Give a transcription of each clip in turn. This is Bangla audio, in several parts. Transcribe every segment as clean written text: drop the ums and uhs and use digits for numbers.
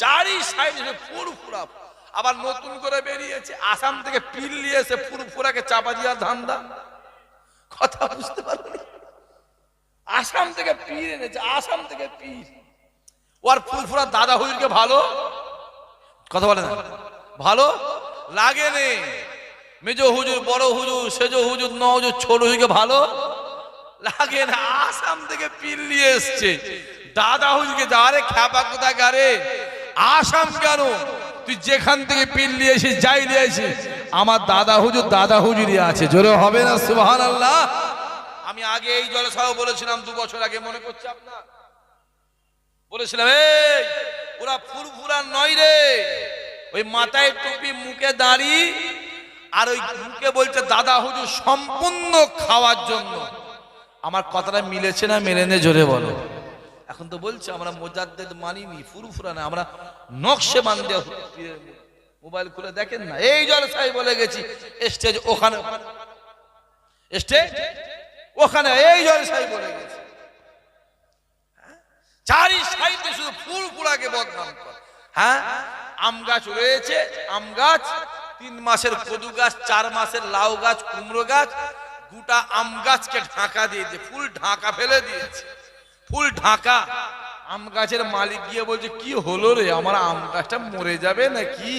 চারি সাইডে ফুরফুরা। আবার নতুন করে বেরিয়েছে আসাম থেকে পিল নিয়ে এসে ফুরফুরাকে চাপা দিয়া ধান্দা। কথা বুঝতে পারবে? আসাম থেকে পীর এনেছে, আসাম থেকে পীর। ওর ফুরফুরা দাদা হুজুরকে ভালো কথা বলে না, ভালো লাগে নে। মেজো হুজুর, বড় হুজুর, সেজো হুজুর, ন হুজুর, ছোট হুজুরকে ভালো লাগে না। আসাম থেকে পীর নিয়ে এসছে দাদা হুজুরকে। যারে খ্যাপা কোথা গারে, আসাম কেন? তুই যেখান থেকে পীর নিয়ে এসিস, যাই নিয়ে এসিস, আমার দাদা হুজুরই আছে। জোরে হবে না সুবহানাল্লাহ? আমি আগে এই জলসাও বলেছিলাম 2 বছর আগে, মনে করছে আপনার? বলেছিলাম এই ওরা ফুরফুরা নয় রে, ওই মাথায় টুপি, মুখে দাড়ি, আর ওই মুখে বলছে দাদা হুজুর সম্পূর্ণ খাওয়ার জন্য। আমার কথাটা মিলেছে না মেলেনে? জোরে বলো। এখন তো বলছে আমরা মুজাদ্দেদ মানিনি, ফুরফুরা না, আমরা নকশে বান্দে। মোবাইল খুলে দেখেন না, এই জলসাই বলে গেছি স্টেজ ওখানে, স্টেজ ওখানে, এই জলসাই বলে গেছি। চারি সাইডে শুধু ফুরফুরাকে বদনাম করে। হ্যাঁ, আম গাছ রয়েছে, আম গাছ, 3 মাসের কদু গাছ, 4 মাসের লাউ গাছ, কুমড়ো গাছ, গোটা আম গাছকে ঢাকা দিয়েছে, ফুল ঢাকা ফেলে দিয়েছে, ফুল ঢাকা। আম গাছের মালিক গিয়ে বলছে কি হলো রে, আমার আম গাছটা মরে যাবে নাকি?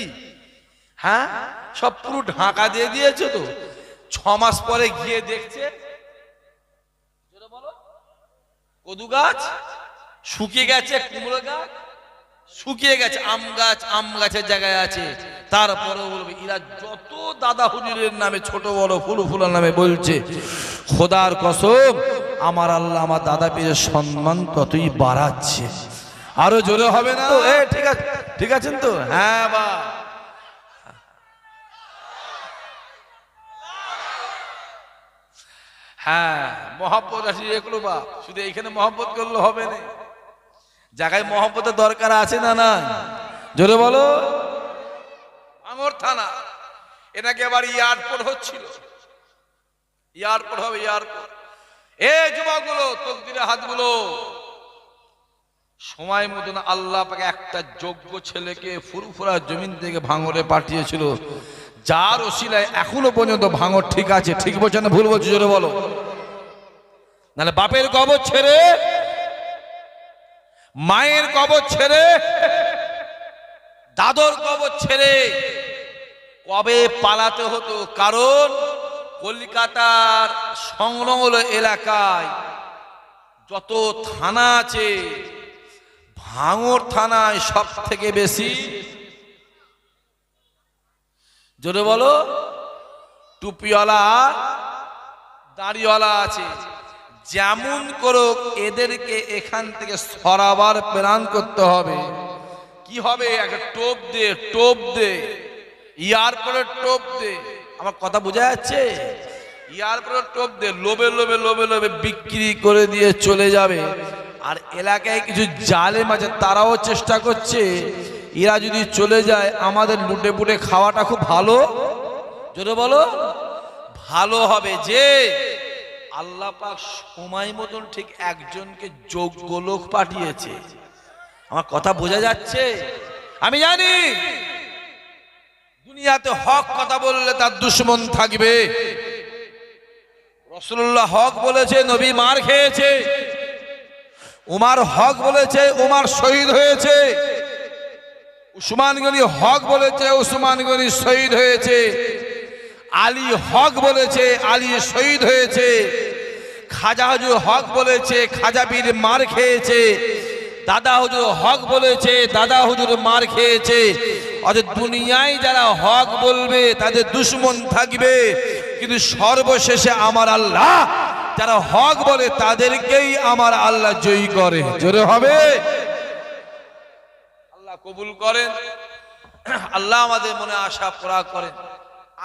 হ্যাঁ, সব পুরো ঢাকা দিয়ে দিয়েছে। তো 6 মাস পরে গিয়ে দেখছে কদু গাছ শুকিয়ে গেছে, কুমড়ো গাছ শুকিয়ে গেছে, আম গাছের জায়গায় আছে। তারপরে বলবে এরা যত দাদা হুজুরের নামে ছোট বড় ফুলফুলার নামে বলছে, খোদার কসম আমার আল্লাহ আমার দাদা পীরের সম্মান ততই বাড়াচ্ছে। আরো জোরে হবে না? ঠিক আছে, ঠিক আছেন তো? হ্যাঁ বা হ্যাঁ, মহব্বত আছে এগুলো বা শুধু এইখানে মহব্বত করলে হবে না, জায়গায় মহব্বতের দরকার আছে না? না, জোরে বলো। ভাঙড় থানা, এনাকে আবার এয়ারপোর্ট হচ্ছিল, এয়ারপোর্ট হবে, এয়ারপোর্ট। এই যুবকগুলো তকদিরে হাতগুলো, সময় মতন আল্লাহ পাকে একটা যোগ্য ছেলেকে ফুরফুরা জমিন থেকে ভাঙড়ে পাঠিয়েছিল, যার ওসিলায় এখনো পর্যন্ত ভাঙড় ঠিক আছে। ঠিক বলছে না ভুল বলছে? জোরে বলো। নাহলে বাপের কবর ছেড়ে, মায়ের কবর ছেড়ে, দাদর কবর ছেড়ে কবে পালাতে হতো? কারণ কলকাতার সংলগ্ন এলাকায় যত থানা আছে, ভাঙড় থানায় সব থেকে বেশি, জোরে বলো, টুপিওয়ালা দাড়িওয়ালা আছে। যেমন করুক এদেরকে এখান থেকে সরাবার প্ল্যান করতে হবে। কি হবে? একটা টোপ দে, টোপ দে, এয়ারপোর্টের টোপ দে। আমার কথা বোঝা যাচ্ছে? এয়ারপোর্টের টোপ দে, লোভে লোভে লোভে লোভে বিক্রি করে দিয়ে চলে যাবে। আর এলাকায় কিছু জালেম আছে, তারাও চেষ্টা করছে এরা যদি চলে যায় আমাদের লুটে পুটে খাওয়াটা খুব ভালো, জোরে বলো, ভালো হবে। যে আল্লাহ পাক সময় মতন ঠিক একজনকে যোগ্য লোক পাঠিয়েছে। আমার কথা বোঝা যাচ্ছে? আমি জানি দুনিয়াতে হক কথা বললে তার দুশ্মন থাকবে। রাসূলুল্লাহ হক বলেছে, নবী মার খেয়েছে। উমার হক বলেছে, উমার শহীদ হয়েছে। উসমান গনি হক বলেছে, উসমান গনি শহীদ হয়েছে। আলী হক বলেছে, আলী শহীদ হয়েছে। খাজা হুজুর হক বলেছে, খাজা পীর মার খেয়েছে। দাদা হুজুর হক বলেছে, দাদা হুজুর মার খেয়েছে। অর্থাৎ দুনিয়ায় যারা হক বলবে তাদের দুশ্মন থাকবে, কিন্তু সর্বশেষে আমার আল্লাহ যারা হক বলে তাদেরকেই আমার আল্লাহ জয়ী করে। জোরে হবে। আল্লাহ কবুল করেন, আল্লাহ আমাদের মনে আশা পুরা করেন।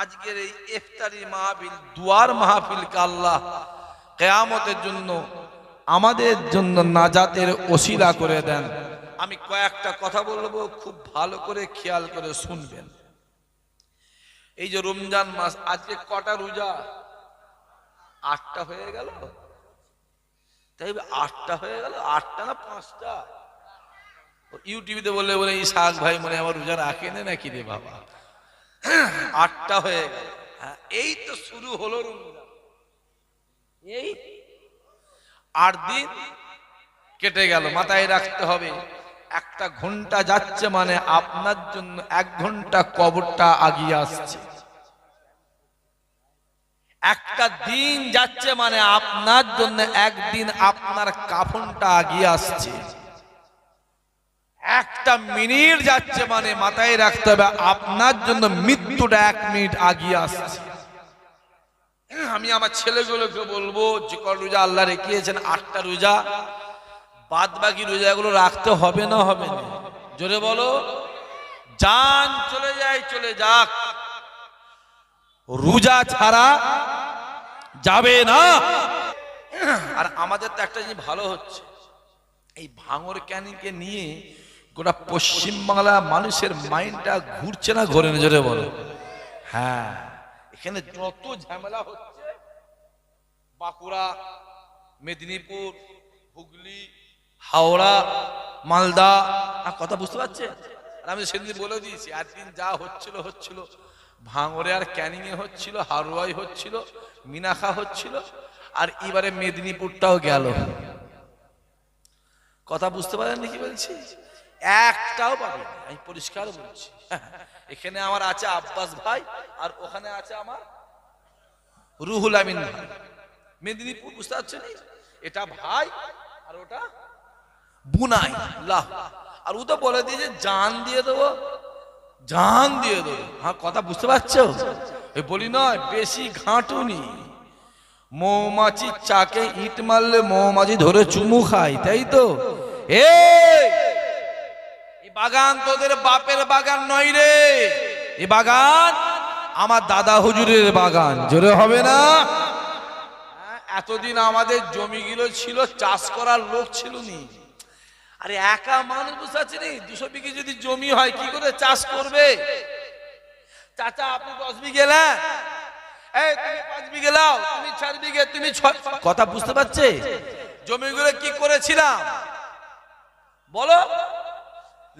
আজকের এই ইফতারি মাহফিল, দুয়ার মাহফিলকে আল্লাহ কিয়ামতের জন্য আমাদের জন্য নাজাতের ওসিলা করে দেন। আমি কয়েকটা কথা বলবো, খুব ভালো করে খেয়াল করে শুনবেন। এই যে রমজান মাস, আজকে কটা রোজা? 8টা হয়ে গেল। তাই 8টা হয়ে গেল, 8টা না 5টা? ইউটিউবে বললে বলে ইসাক ভাই মনে আমার রোজা রাখে না নাকি রে বাবা, 8টা হয়ে গেল। এই তো শুরু হলো রমজান, এই 8 দিন কেটে গেল। মাথায় রাখতে হবে, একটা ঘন্টা যাচ্ছে মানে আপনার জন্য 1 ঘন্টা কবরটা আগিয়ে আসছে। একটা দিন যাচ্ছে মানে আপনার জন্য একদিন আপনার কাফনটা আগিয়ে আসছে। একটা মিনিট যাচ্ছে মানে মাথায় রাখতে হবে আপনার জন্য মৃত্যুটা 1 মিনিট আগিয়ে আসছে। আমি আমার ছেলেগুলোকে বলবো, যে কল রোজা আল্লাহ রেখেছেন 8টা রোজা, বাদ বাকি রোজাগুলো রাখতে হবে না হবে না? জোরে বলো। জান চলে যায় চলে যাক, রোজা ছাড়া যাবে না। আর আমাদের তো একটা জিনিস ভালো হচ্ছে, এই ভাঙর ক্যানিংকে নিয়ে গোটা পশ্চিমবাংলা মানুষের মাইন্ডটা ঘুরছে না ঘোরে না? জোরে বলো। হ্যাঁ, এখানে যত ঝামেলা হচ্ছে, বাঁকুড়া, মেদিনীপুর, হুগলি, হাওড়া, মালদা, কথা বুঝতে পারছেন? আর আমি সেদিন বলে দিয়েছি, একদিন যা হচ্ছিল ভাঙড়ে আর ক্যানিং এ হচ্ছিল, হারোয়াই হচ্ছিল, মিনাখা হচ্ছিল, আর এবারে মেদিনীপুরটাও গেল। কথা বুঝতে পারেন নাকি বলছি? একটাও পাবে না, আমি পরিষ্কার বলছি। এখানে আমার আছে আব্বাস ভাই, আর ওখানে আছে আমার রুহুল আমিন ভাই। মেদিনীপুর বুঝতে পারছেন, এটা ভাই আর ওটা বুনাই লাহ। আর ও তো বলে দিয়েছে জান দিয়ে দেবো, জান দিয়ে দেবো। হ্যাঁ, কথা বুঝতে পারছো? বলি নয়, বেশি ঘাঁটুনি। মৌমাছির চাকে ইট মারলে মৌমাছি ধরে চুমু খায়, তাই তো? এই বাগান তোদের বাপের বাগান নয় রে, এ বাগান আমার দাদা হুজুরের বাগান। জোরে হবে না? এতদিন আমাদের জমিগুলো ছিল, চাষ করার লোক ছিল নি। আরে একা মানুষ বুঝতে পারছি নি, 200 বিঘে যদি জমি হয় কি করে চাষ করবে? চাচা আপনি 10 বিঘে নেন, এই তুমি 5 বিঘে লাও, তুমি 4 বিঘে, তুমি 6। কথা বুঝতে পারছে? জমিগুলো কি করেছিলাম বলো?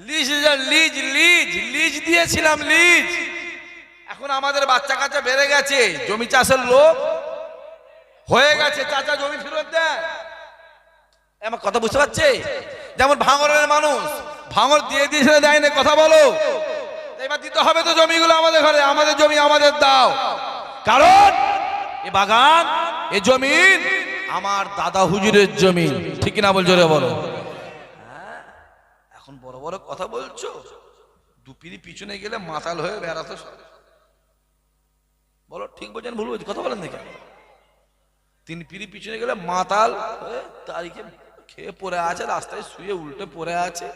লিজ দিয়েছিলাম, লিজ। এখন আমাদের বাচ্চা কাচ্চা বেড়ে গেছে, জমি চাষের লোক হয়ে গেছে, চাচা জমি ফেরত দেয়। আমার কথা বুঝতে পারছে? যেমন ভাঙরের মানুষ ভাঙর দিয়ে দিয়েছিল, দেয় না? কথা বলো। এবার দিতে হবে তো জমিগুলো আমাদের ঘরে, আমাদের জমি আমাদের দাও, কারণ এ বাগান, এ জমিন আমার দাদা হুজুরের জমি। ঠিক না বল? জোরে বলো। এখন বড় বড় কথা বলছো, দুপিরি পিছনে গেলে মাতাল হয়ে বেড়াতো। বলো ঠিক বলছেন ভুল বলছি? কথা বলেন দেখে। 3 পিড়ি পিছনে গেলে মাতাল হয়ে তারিখে খেয়ে পড়ে আছে, রাস্তায় শুয়ে উল্টে পড়ে আছে,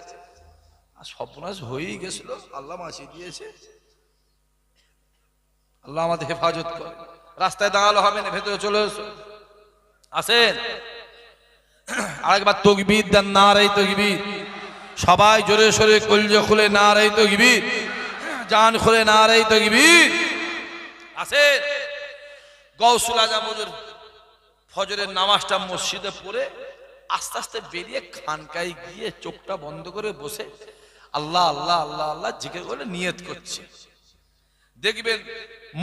আর সর্বনাশ হয়েই গেছিল। আল্লাহ বাঁচিয়ে দিয়েছে, আল্লাহ আমাদের হেফাজত করে। রাস্তায় দাঁড়ালো হবে না, ভেতরে চলে এসো, আসেন। আরেকবার তাকবীর দেন, নারে তাকবীর। সবাই জোরে সোরে কলজা খুলে নারে তাকবীর, জান খুলে নারে তাকবীর। আসেন। গৌসুল আজম হুজুর ফজরের নামাজটা মসজিদে পড়ে আস্তে আস্তে বেরিয়ে খানকায় গিয়ে চোখটা বন্ধ করে বসে আল্লাহ আল্লাহ আল্লাহ আল্লাহ জিকির করে নিয়ত করছে। দেখবেন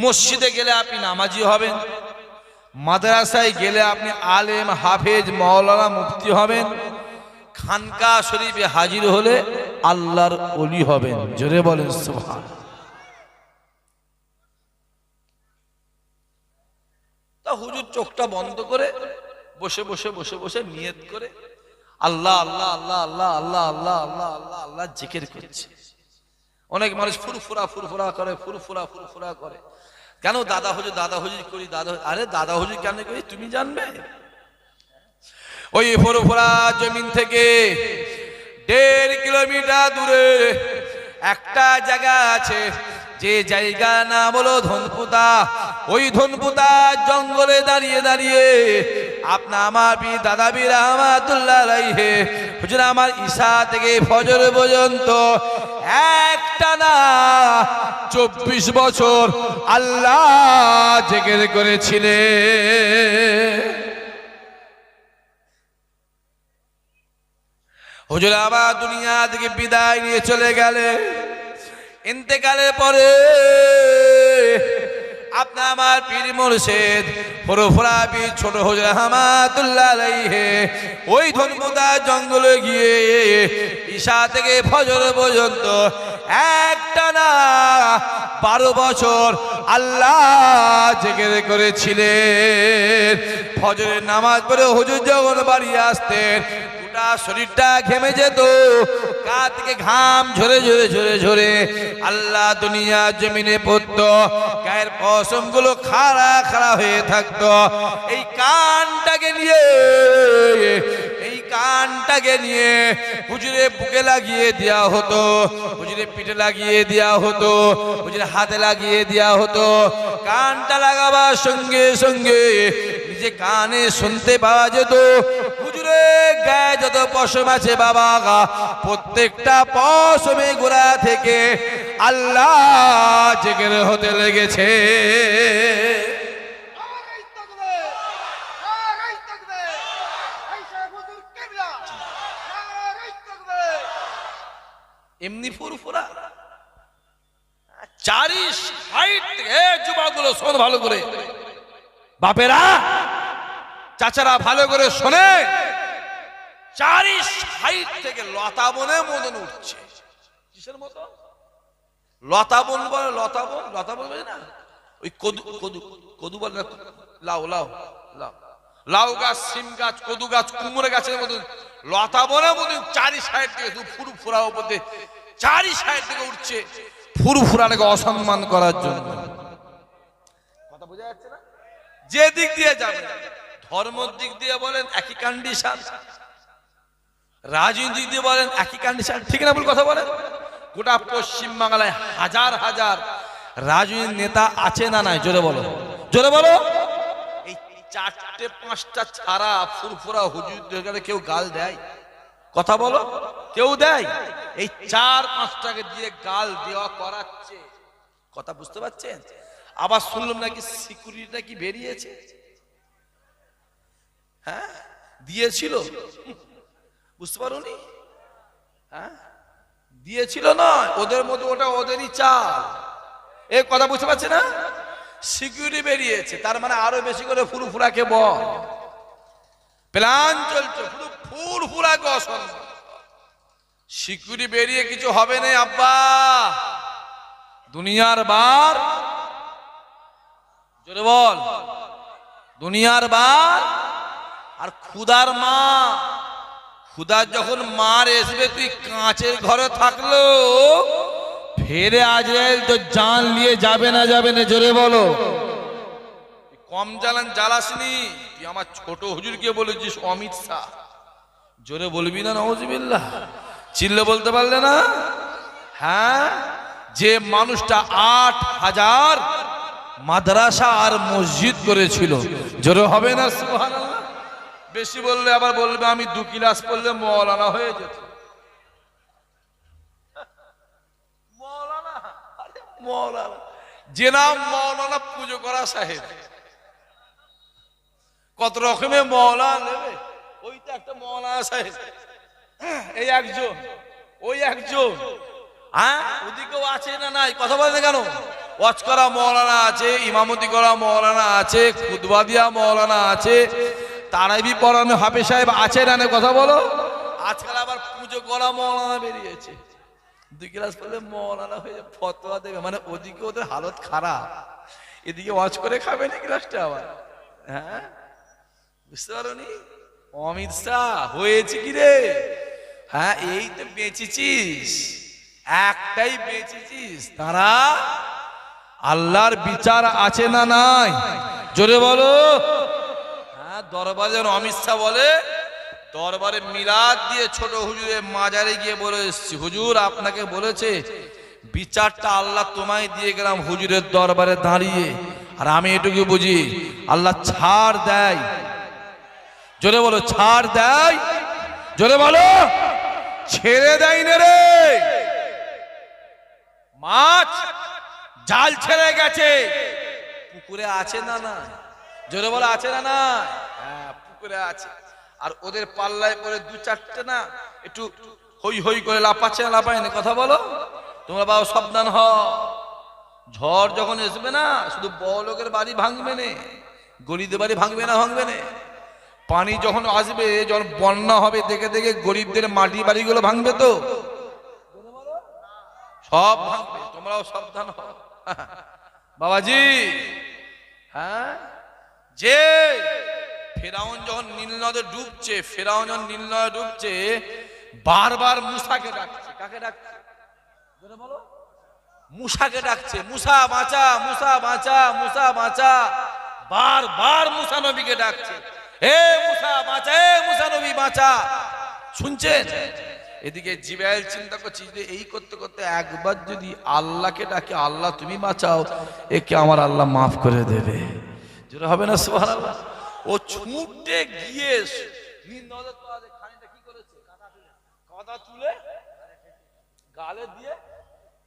মসজিদে গেলে আপনি নামাজি হবেন, মাদ্রাসায় গেলে আপনি আলেম, হাফেজ, মাওলানা, মুফতি হবেন, খানকা শরীফে হাজির হলে আল্লাহর ওলি হবেন। জোরে বলেন সুবহান। তা হুজুর চোখটা বন্ধ করে বসে বসে বসে বসে নিয়ত করে আল্লাহ আল্লাহ আল্লাহ আল্লাহ আল্লাহ আল্লাহ আল্লাহ আল্লাহ আল্লাহ জিকির করছে। অনেক মানুষ ফুরফুরা ফুরফুরা করে, ফুরফুরা ফুরফুরা করে। কেন? দাদা হুজুর করি, আরে দাদা হুজুর কেন করি তুমি জানবে? ওই ফুরফুরা জমিন থেকে 1.5 কিলোমিটার দূরে একটা জায়গা আছে, যে জায়গা নাম হলো ধনপুতা। ওই ধনপুতা জঙ্গলে দাঁড়িয়ে দাঁড়িয়ে আপনার আমার পীর দাদা পীর রহমাতুল্লাহ আলাইহি হুজুর আমার ঈশা থেকে ফজর পর্যন্ত একটানা 24 বছর আল্লাহ জিকির করেছিলেন। হুজুর আবার দুনিয়া থেকে বিদায় নিয়ে চলে গেলেন। ইন্তেকালের পরে আপনি আমার পীর মুর্শিদ ফুরফুরা পীর ছোট হুজুর রহমাতুল্লাহ আলাইহি ওই ধনপুরা জঙ্গলে গিয়ে ঈশা থেকে ফজর পর্যন্ত একটানা 12 বছর আল্লাহ জিকির করেছিলেন। ফজরের নামাজ পড়ে হুজুর যখন বাড়ি আসতেন গোটা শরীরটা ঘেমে যেত, গা থেকে ঘাম ঝরে ঝরে ঝরে ঝরে আল্লাহ দুনিয়া জমিনে পড়তো, গায়ের পশম গুলো খাড়া খাড়া হয়ে থাকতো। এই কানটাকে নিয়ে হুজুরে বুকে লাগিয়ে দেওয়া হতো, হুজুরে পিঠে লাগিয়ে দেওয়া হতো, হুজুরে হাতে লাগিয়ে দেওয়া হতো। কানটা লাগাবার সঙ্গে সঙ্গে নিজে কানে শুনতে পাওয়া যেত হুজুরে গায়ে যত পশম আছে বাবা প্রত্যেকটা পশমে গোড়া থেকে আল্লাহ জিকির হতে লেগেছে। এমনি ফুরফুরা 460 থেকে যুবকগুলো শোন ভালো করে, বাপেরা চাচারা ভালো করে শোনে, 460 থেকে লতাবনে মদন উঠছে। কিসের মতো? লতাবন বলে, লতাবন বলে না, ওই কদু বলে না, লাউ গাছ, সিম গাছ, কদু গাছ, কুমড়ো গাছের মতন লতাবনের মতন 460 থেকে ফুরফুরা উপরে 460 থেকে উঠছে ফুরফুরাকে অসম্মান করার জন্য। কথা বোঝা যাচ্ছে না? যে দিক দিয়ে যাবে, ধর্মের দিক দিয়ে বলেন একই কন্ডিশন, রাজনীতির দিক দিয়ে বলেন একই কন্ডিশন, ঠিক না? ভুল কথা বলেন। গোটা পশ্চিম বাংলায় হাজার হাজার রাজনীতির নেতা আছে না নাই? জোরে বলো, জোরে বলো। এই 4-5টা ছাড়া ফুরফুরা হুজুরদের কেউ গাল দেয়? কথা বলো, কেউ দেয়? এই 4-5টাকে দিয়ে গাল দেওয়া করাচ্ছে। কথা বুঝতে পারছেন? আবার শুনলাম নাকি সিকিউরিটি নাকি বেরিয়েছে। হ্যাঁ, দিয়েছিল, বুঝতে পারোনি? হ্যাঁ, দিয়েছিল নয়, ওদের মধ্যে ওটা ওদেরই চাল। এই কথা বুঝতে পারছে না? সিকিউরিটি বেরিয়েছে, তার মানে আরো বেশি করে ফুরফুরাকে বল। প্ল্যান চলছে ফুরফুরাকে অসম্মান। সিকিউরিটি বেরিয়ে কিছু হবে না আব্বা। দুনিয়ার বার, জোরে বল, দুনিয়ার বার আর খুদার মা। খুদার যখন মার আসবে, তুই কাঁচের ঘরে থাকলো ফেরে আজরাইল তো জান নিয়ে যাবে না, যাবে না? জোরে বলো। কম জ্বালাসনি। তুই আমার ছোট হুজুরকে বলেছিস অমিত শাহ, জোরে বলবি না নাউজুবিল্লাহ? চিল্লে বলতে পারলে না? হ্যাঁ, যে মানুষটা 8000 মাদ্রাসা আর মসজিদ করেছিল, জোরে হবে না সুবহানাল্লাহ? বেশি বললে আবার বলবে আমি 2 ক্লাস পড়লে মৌলানা হয়ে যেত। মৌলানা, যে নাম মৌলানা পুজো করা সাহেব, কত রকমের মৌলানা নেবে, ওইটা একটা মৌলানা সাহেব। এই একজন, ওই একজন, হ্যাঁ, ওদিকেও আছে না নাই? কথা বলতে কেন? ওয়াজ করা মৌলানা আছে, ইমামতি করা মৌলানা আছে, খুতবা দিয়া মৌলানা আছে, তারাবি পড়ানো হাফেজ সাহেব আছে না? কথা বলো। আজকাল আবার পুজো করা মৌলানা বেরিয়েছে, 2 ক্লাস পড়লে মৌলানা হয়ে ফতোয়া দেবে। মানে ওদিকে ওদের হালত খারাপ, এদিকে ওয়াজ করে খাবে না ক্লাসটা আবার। হ্যাঁ, বুঝতে পারোনি? অমিত শাহ হয়েছে কি রে? হ্যাঁ, এই তো বেঁচেছিস, একটাই বেঁচেছিস। তারা আল্লাহর বিচার আছে না নাই? জোরে বলো। হ্যাঁ, দরবারে যেন অমিত শাহ বলে, দরবারে মিলাদ দিয়ে ছোট হুজুরের মাজারে গিয়ে বলে এসছি, হুজুর আপনাকে বলেছে বিচারটা আল্লাহ তোমায় দিয়ে গেলাম হুজুরের দরবারে দাঁড়িয়ে। আর আমি এটুকু বুঝি, আল্লাহ ছাড় দেয়। জোরে বলো, ছাড় দেয়। জোরে বলো, ছেড়ে দেয় না রে। মাছ জাল ছেড়ে গেছে, পুকুরে আছে না না? জোরে বলো, আছে না না? হ্যাঁ, পুকুরে আছে। আর ওদের পাল্লায় পরে দু চারটে না একটু হই হই করে লাপাচ্ছে না লাপায় না, কথা বলো। তোমরা বাবা সাবধান হও, ঝড় যখন আসবে না শুধু বড় লোকের বাড়ি ভাঙবে না, গরিবদের বাড়ি ভাঙবে না, ভাঙবে না। পানি যখন আসবে, যখন বন্যা হবে, দেখে দেখে গরিবদের মাটি বাড়িগুলো ভাঙবে তো, সব ভাঙবে। তোমরাও সাবধান হও বাবাজি। হ্যাঁ, যে ফেরাউন যখন নীল নদে ডুবছে, ফেরাউন যখন নীল নদে ডুবছে, বারবার মুসাকে ডাকছে। কাকে ডাকছে বলো? মুসাকে ডাকছে, মুসা বাঁচা, মুসা বাঁচা, মুসা বাঁচা। বারবার মুসা নবীকে ডাকছে, হে মুসা বাঁচা, হে মুসা নবী বাঁচা। শুনছেন? এদিকে জিবরাইল চিন্তা করছে যে এই করতে করতে একবার যদি আল্লাহকে ডাকে, আল্লাহ তুমি বাঁচাও, একে আমার আল্লাহ মাফ করে দেবে। যেটা হবে না সুবহানাল্লাহ। ও ছুটে গিয়ে নীল নদের তলাতে খানিকটা কি করেছে, কাদা তুলে গালে দিয়ে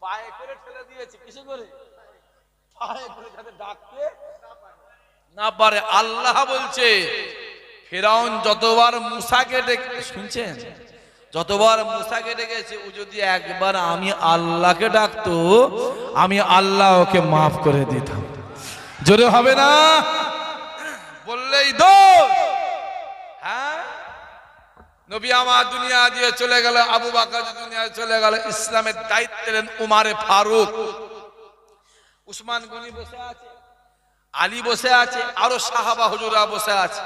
পায়ে করে ঠেলে দিয়েছে। কিসে করে? পায়ে করে, যাতে ডাকতে না পারে। আল্লাহ বলছে ফেরাউন যতবার মুসাকে ডেকে, শুনছেন, যতবার মুসাকে ডেকেছে, ও যদি একবার আমি আল্লাহকে ডাকতো, আমি আল্লাহ ওকে মাফ করে দিতাম। জোরে হবে না বললেই দোষ। হ্যাঁ, নবী আমার দুনিয়া দিয়ে চলে গেল, আবু বকর দুনিয়া চলে গেল, ইসলামের দায়িত্ব নিলেন উমারে ফারুক। উসমান গনি বসে আছে, আলী বসে আছে, আরো সাহাবা হুজুরা বসে আছে,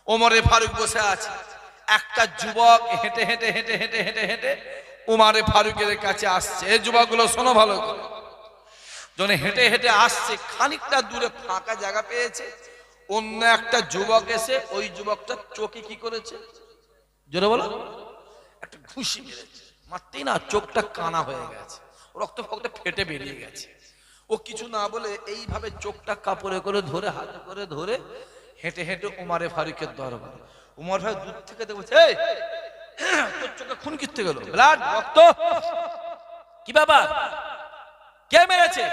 ওমরে ফারুক বসে আছে। একটা যুবক হেঁটে হেঁটে হেঁটে হেঁটে হেঁটে হেঁটে উমারে ফারুকের কাছে আসছে। এই যুবকগুলো শোনো ভালো করে, যখন হেঁটে হেঁটে আসছে, খানিকটা দূরে ফাঁকা জায়গা পেয়েছে, অন্য একটা যুবক এসে ওই যুবকটা চোখে কি করেছে, জোরে বলো, একটা ঘুষি মেরেছে। মারতেই না চোখটা কানা হয়ে গেছে, রক্ত ফক্ত ফেটে বেরিয়ে গেছে। ও কিছু না বলে এইভাবে চোখটা কাপড়ে করে ধরে, হাতে করে ধরে হেঁটে হেঁটে উমারে ফারুকের দরবারে। উমর ভাই দূর থেকে দেখছে, এই তোর চোখে খুন কিসতে গেল, ব্লাড, রক্ত, কি ব্যাপার, কে মেরেছে?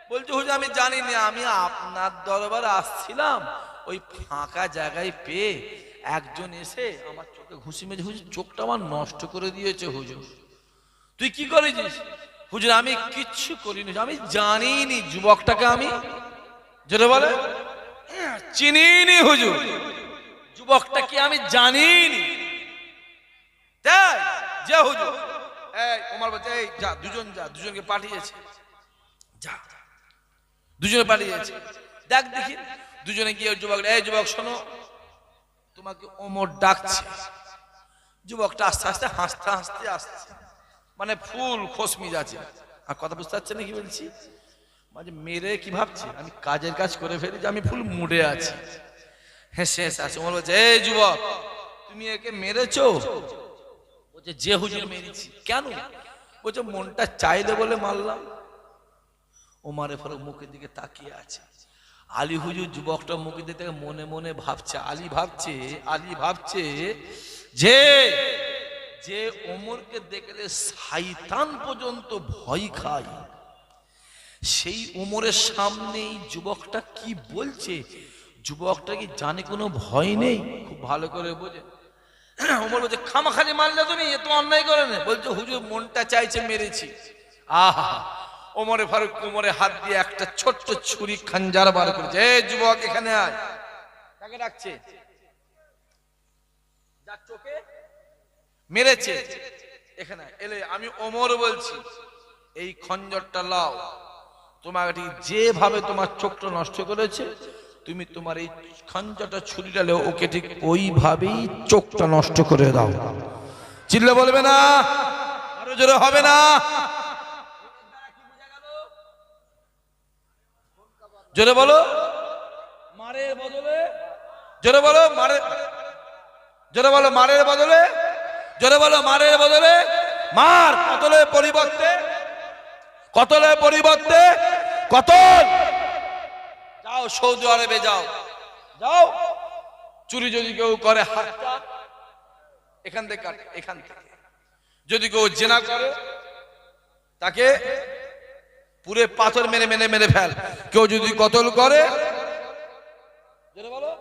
বলছে হুজুর আমি জানি না, আমি আপনার দরবারে আসছিলাম, ওই ফাঁকা জায়গায় পেয়ে একজন এসে আমার চোখে ঘুষি মেরেছে, হুজুর চোখটা আমার নষ্ট করে দিয়েছে। হুজুর তুই কি করেছিস? হুজুর আমি কিচ্ছু করিনি, আমি জানিনি যুবকটাকে, আমি যেটা বলে চিনিনি হুজুর, যুবকটাকে আমি জানিনি। তাই যে হুজুর, এই ওমর বলছে, এই যা, দুজন যা, দুজনকে পাঠিয়েছে, যা, দুজনে পাঠিয়েছে, দেখ দেখি। দুজনে গিয়ে যুবক, এই যুবক শোনো, তোমাকে ওমর ডাকছে। যুবকটা আস্তে আস্তে হাসতে হাসতে আসছে, মানে ফুল খোশমিজ আছে। আর কথা বুঝতে পারছেন না কি বলছি? মানে মেরে কি ভাবছি, আমি কাজের কাজ করে ফেলি, যে আমি ফুল মুডে আছি, হেসে হেসে আছে। ওমর বলছে, এই যুবক তুমি একে মেরেছো? বলছে যে হুজুর মেরেছি। কেন? বলছে মনটা চাইলে বলে মারলাম। ওমরে ফারুক মুখের দিকে তাকিয়ে আছে। আলী হুজুর যুবকটা মুখের দিকে মনে মনে ভাবছে, আলী ভাবছে যে যে ওমরকে দেখলে শয়তান পর্যন্ত ভয় খায়, সেই ওমরের সামনে যুবকটা কি বলছে, যুবকটা কি জানে কোনো ভয় নেই? খুব ভালো করে বোঝে। ওমর বলছে খামাখালি মারলে তুমি, এ তো অন্যায় করে না। বলছে হুজুর মনটা চাইছে মেরেছি। আহা, ওমরে ফারুক কোমরে হাত দিয়ে একটা ছোট্ট ছুরি খাঞ্জার বার করেছে। এই যুবক এখানে আয়। কাকে ডাকছে? যার চোখে মেরেছে, এখানে এলে আমি ওমর বলছি, এই খঞ্জরটা লাও, তোমাকে ঠিক যেভাবে তোমার চোখটা নষ্ট করেছে, তুমি তোমার এই খঞ্জরটা ছুরিটা লেও, ওকে ঠিক ওইভাবেই চোখটা নষ্ট করে দাও। চিল্লে বলবে না, আরো জোরে হবে না, জোরে বলো, মারের বদলে, জোরে বলো মারের, জোরে বলো মারের বদলে, জোরে বলো মারের বদলে মার, কতলের পরিবর্তে, কতলের পরিবর্তে কতল। যাও সৌদি আরবে যাও, যাও চুরি যদি কেউ করে হাতটা এখান থেকে কাটে, এখান থেকে। যদি কেউ জেনা করে তাকে পুরে পাথর মেরে মেরে মেরে ফেল। কেউ যদি কতল করে, বলো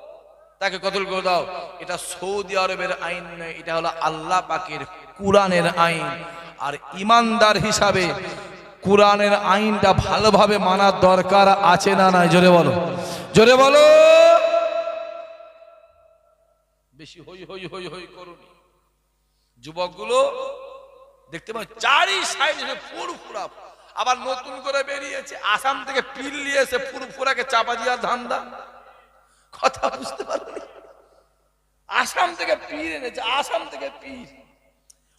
তাকে কতল করে দাও। এটা সৌদি আরবের আইন নয়, এটা হলো আল্লাহ পাকের কুরআনের আইন। আর ইমানদার হিসাবে কুরআনের আইনটা ভালোভাবে মানার দরকার আছে না নাই? জোরে বলো, জোরে বলো। বেশি হই হই হই হই করুনি যুবকগুলো, দেখতে পাচ্ছ চারি সাইডে ফুরফুরা। আবার নতুন করে বেরিয়েছে আসাম থেকে পিল নিয়ে এসে ফুরফুরাকে চাপা দেওয়ার ধান্দা। কথা বুঝতে পারবে? আসাম থেকে পীর এনেছে, আসাম থেকে পীর।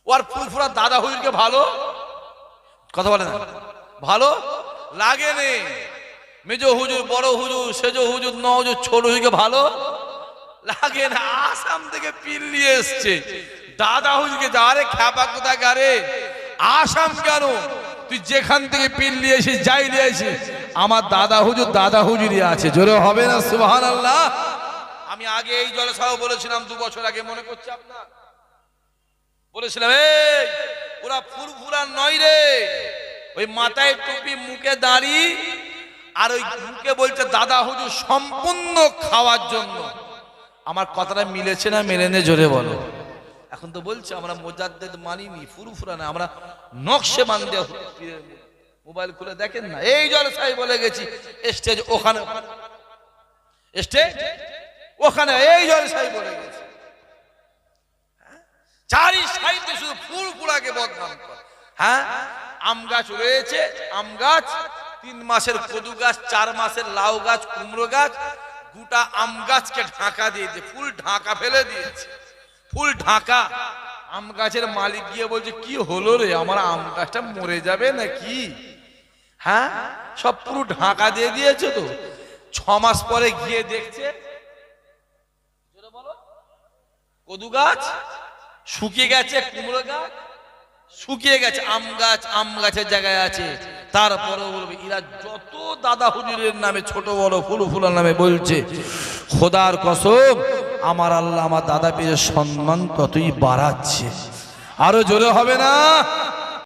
ওর ফুরফুরা দাদা হুজুরকে ভালো কথা বলে না, ভালো লাগে নে। মেজো হুজুর, বড় হুজুর, সেজো হুজুর, ন হুজুর, ছোট হুজুরকে ভালো লাগে না। আসাম থেকে পীর নিয়ে এসছে দাদা হুজুরকে। যারে খ্যাপা কোথা গারে, আসাম কেন? তুই যেখান থেকে পীর নিয়ে এসিস, যাই নিয়ে এসিস, আমার দাদা হুজুরই আছে। জোরে হবে না সুবহানাল্লাহ? আমি আগে এই জলসাও বলেছিলাম 2 বছর আগে, মনে করছে আপনার? বলেছিলাম এই ওরা ফুরফুরা নয় রে, ওই মাথায় টুপি, মুখে দাড়ি, আর ওই মুখে বলছে দাদা হুজুর সম্পূর্ণ খাওয়ার জন্য। আমার কথাটা মিলেছে না মেলেনে? জোরে বলো। এখন তো বলছে আমরা মুজাদ্দেদ মানিনি, ফুরফুরা না, আমরা নকশে বান্দে। মোবাইল খুলে দেখেন না, এই জলসাই বলে গেছি স্টেজ ওখানে, স্টেজ ওখানে, এই জলসাই বলে গেছি। চারি সাইডে শুধু ফুরফুরাকে বদনাম করে। হ্যাঁ, আম গাছ রয়েছে, আম গাছ, 3 মাসের কদু গাছ, 4 মাসের লাউ গাছ, কুমড়ো গাছ, গোটা আম গাছকে ঢাকা দিয়েছে, ফুল ঢাকা ফেলে দিয়েছে, ফুল ঢাকা। আম গাছের মালিক গিয়ে বলছে কি হলো রে, আমার আম গাছটা মরে যাবে নাকি? হ্যাঁ, সব পুরো ঢাকা দিয়ে দিয়েছে। তো 6 মাস পরে গিয়ে দেখছে কদু গাছ শুকিয়ে গেছে, কুমড়ো গাছ শুকিয়ে গেছে, আম গাছের জায়গায় আছে। তারপরে বলবে এরা যত দাদা হুজুরের নামে ছোট বড় ফুলফুলার নামে বলছে, খোদার কসম আমার আল্লাহ আমার দাদা পীরের সম্মান ততই বাড়াচ্ছে। আরো জোরে হবে না?